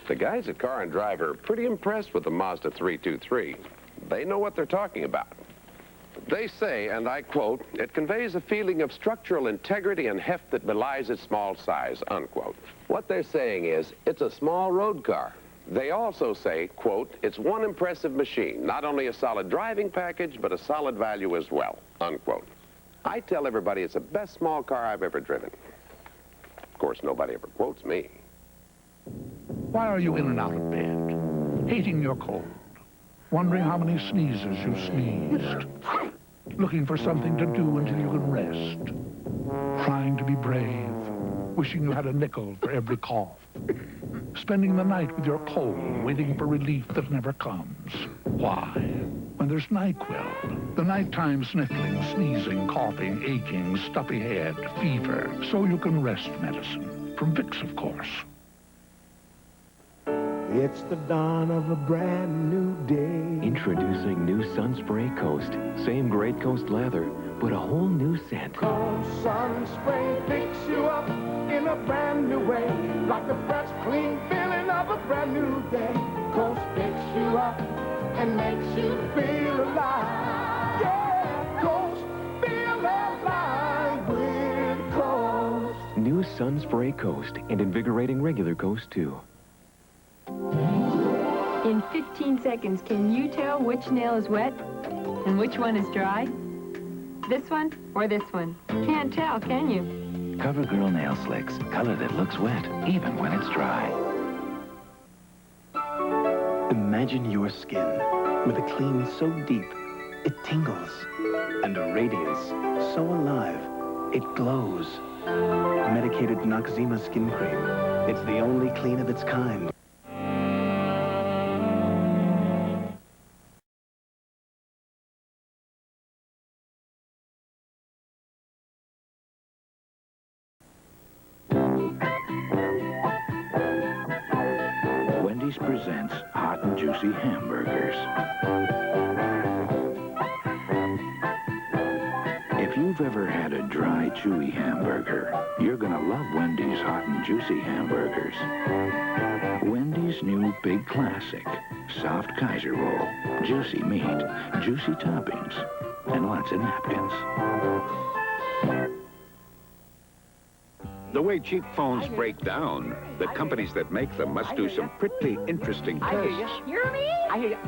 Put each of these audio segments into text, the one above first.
The guys at Car and Drive are pretty impressed with the Mazda 323. They know what they're talking about. They say, and I quote, "It conveys a feeling of structural integrity and heft that belies its small size," unquote. What they're saying is, it's a small road car. They also say, quote, "It's one impressive machine, not only a solid driving package, but a solid value as well," unquote. I tell everybody it's the best small car I've ever driven. Of course, nobody ever quotes me. Why are you in and out of bed? Hating your cold? Wondering how many sneezes you sneezed? Looking for something to do until you can rest? Trying to be brave? Wishing you had a nickel for every cough? Spending the night with your cold, waiting for relief that never comes? Why? When there's NyQuil, the nighttime sniffling, sneezing, coughing, aching, stuffy head, fever, so you can rest medicine. From Vicks, of course. It's the dawn of a brand new day. Introducing new Sunspray Coast. Same great Coast lather, but a whole new scent. Coast Sunspray picks you up in a brand new way. Like the fresh, clean feeling of a brand new day. Coast picks you up and makes you feel alive. Yeah, Coast, feel alive with Coast. New Sunspray Coast and invigorating regular Coast, too. In 15 seconds, can you tell which nail is wet and which one is dry? This one or this one? Can't tell, can you? CoverGirl Nail Slicks. Color that looks wet, even when it's dry. Imagine your skin with a clean so deep, it tingles. And a radiance so alive, it glows. Medicated Noxzema Skin Cream. It's the only clean of its kind. Wendy's presents hot and juicy hamburgers. If you've ever had a dry, chewy hamburger, you're gonna love Wendy's hot and juicy hamburgers. Wendy's new big classic, soft Kaiser roll, juicy meat, juicy toppings, and lots of napkins. The way cheap phones break down, the companies that make them must do some pretty interesting tests. Hear me? I hear you.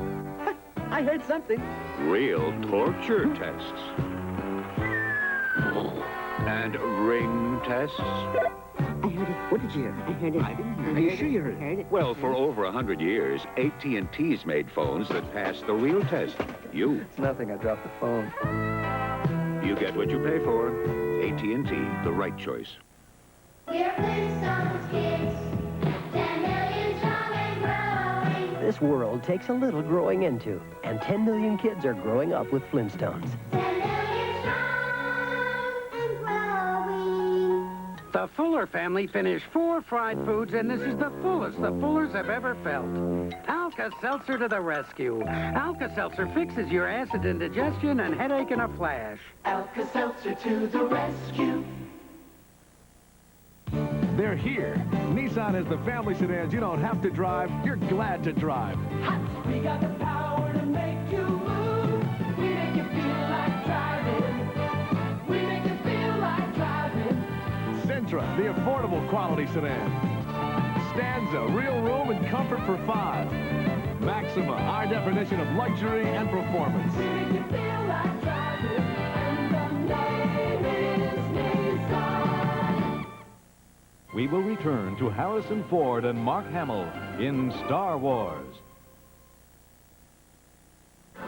I heard something. Real torture tests. And ring tests. I heard it. What did you hear? I heard it. I didn't hear Are you it. sure you heard it? Well, for over 100 years, AT&T's made phones that pass the real test. You. It's nothing. I dropped the phone. You get what you pay for. AT&T, the right choice. We're Flintstones kids, 10 million strong and growing. This world takes a little growing into, and 10 million kids are growing up with Flintstones. 10 million strong and growing. The Fuller family finished 4 fried foods, and this is the fullest the Fullers have ever felt. Alka-Seltzer to the rescue. Alka-Seltzer fixes your acid indigestion and headache in a flash. Alka-Seltzer to the rescue. They're here. Nissan is the family sedans you don't have to drive, you're glad to drive. We got the power to make you move. We make you feel like driving. We make you feel like driving. Sentra, the affordable quality sedan. Stanza, real room and comfort for 5. Maxima, our definition of luxury and performance. We make you feel like driving. And the name is Nissan. We will return to Harrison Ford and Mark Hamill in Star Wars.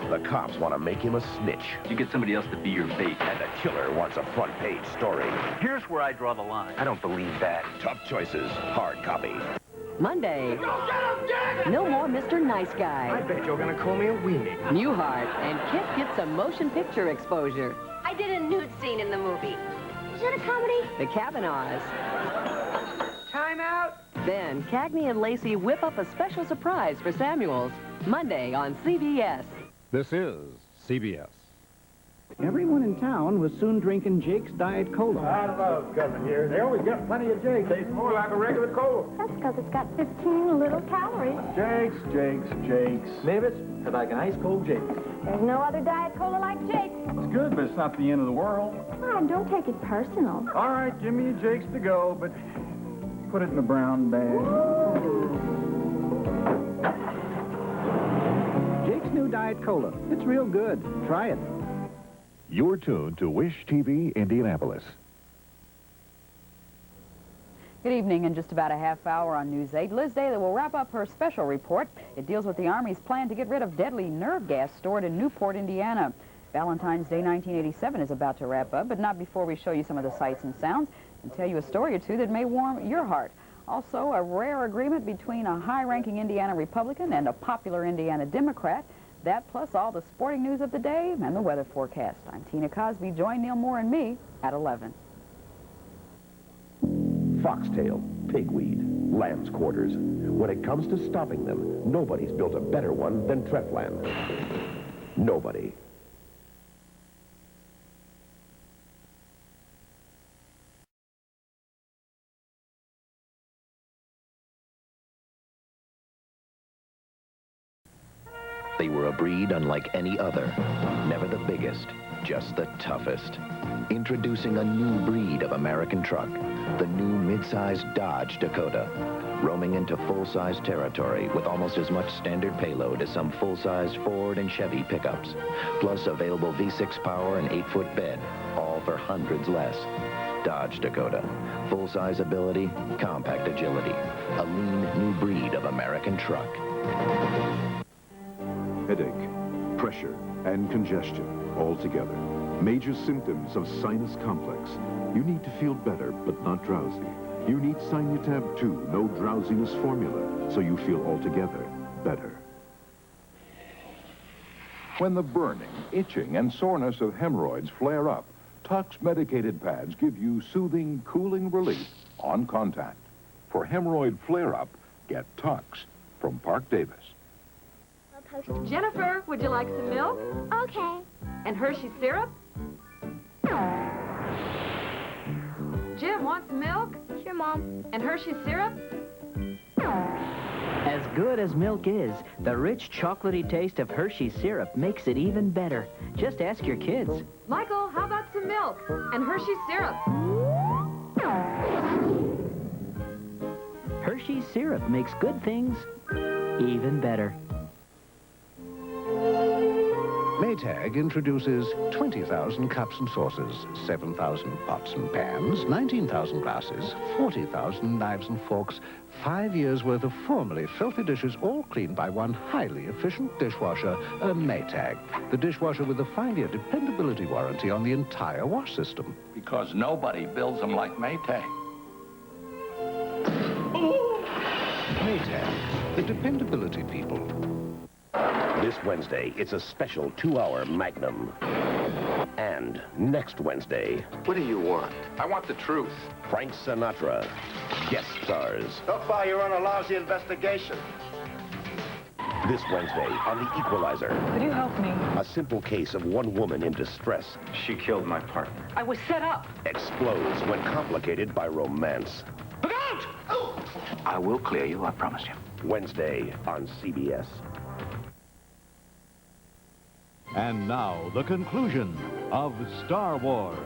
The cops want to make him a snitch. You get somebody else to be your bait. And the killer wants a front-page story. Here's where I draw the line. I don't believe that. Tough choices, hard copy. Monday. Go get him, No more Mr. Nice Guy. I bet you're going to call me a weenie. Newhart and Kit get some motion picture exposure. I did a nude scene in the movie. Is it a comedy? The Kavanaughs. Time out. Then Cagney and Lacey whip up a special surprise for Samuels. Monday on CBS. This is CBS. Everyone in town was soon drinking Jake's Diet Cola. I love coming here. They always got plenty of Jake's. Tastes more like a regular Cola. That's because it's got 15 little calories. Jake's. Mavis, I'd like an ice-cold Jake's. There's no other Diet Cola like Jake's. It's good, but it's not the end of the world. Ah, don't take it personal. All right, give me a Jake's to go, but put it in the brown bag. Jake's new Diet Cola. It's real good. Try it. You're tuned to Wish TV Indianapolis. Good evening. In just about a half hour on News 8, Liz Daly will wrap up her special report. It deals with the Army's plan to get rid of deadly nerve gas stored in Newport, Indiana. Valentine's Day 1987 is about to wrap up, but not before we show you some of the sights and sounds and tell you a story or two that may warm your heart. Also, a rare agreement between a high-ranking Indiana Republican and a popular Indiana Democrat. That plus all the sporting news of the day and the weather forecast. I'm Tina Cosby. Join Neil Moore and me at 11. Foxtail, pigweed, lamb's quarters. When it comes to stopping them, nobody's built a better one than Treflan. Nobody. They were a breed unlike any other. Never the biggest, just the toughest. Introducing a new breed of American truck, the new mid-size Dodge Dakota. Roaming into full-size territory with almost as much standard payload as some full-size Ford and Chevy pickups. Plus available V6 power and 8-foot bed, all for hundreds less. Dodge Dakota. Full-size ability, compact agility. A lean new breed of American truck. Headache, pressure, and congestion all together. Major symptoms of sinus complex. You need to feel better, but not drowsy. You need Sinutab 2 no drowsiness formula, so you feel altogether better. When the burning, itching, and soreness of hemorrhoids flare up, Tux medicated pads give you soothing, cooling relief on contact. For hemorrhoid flare-up, get Tux from Park Davis. Jennifer, would you like some milk? Okay. And Hershey syrup? Jim, want some milk? Sure, Mom. And Hershey syrup? As good as milk is, the rich chocolatey taste of Hershey syrup makes it even better. Just ask your kids. Michael, how about some milk? And Hershey syrup? Hershey syrup makes good things even better. Maytag introduces 20,000 cups and saucers, 7,000 pots and pans, 19,000 glasses, 40,000 knives and forks, 5 years' worth of formerly filthy dishes, all cleaned by one highly efficient dishwasher, Maytag. The dishwasher with a 5-year dependability warranty on the entire wash system. Because nobody builds them like Maytag. Maytag, the dependability people. This Wednesday, it's a special 2-hour Magnum. And next Wednesday... What do you want? I want the truth. Frank Sinatra, guest stars. So far, you're on a lousy investigation. This Wednesday on The Equalizer. Could you help me? A simple case of one woman in distress. She killed my partner. I was set up. Explodes when complicated by romance. Look out! Oh! I will clear you, I promise you. Wednesday on CBS. And now, the conclusion of Star Wars.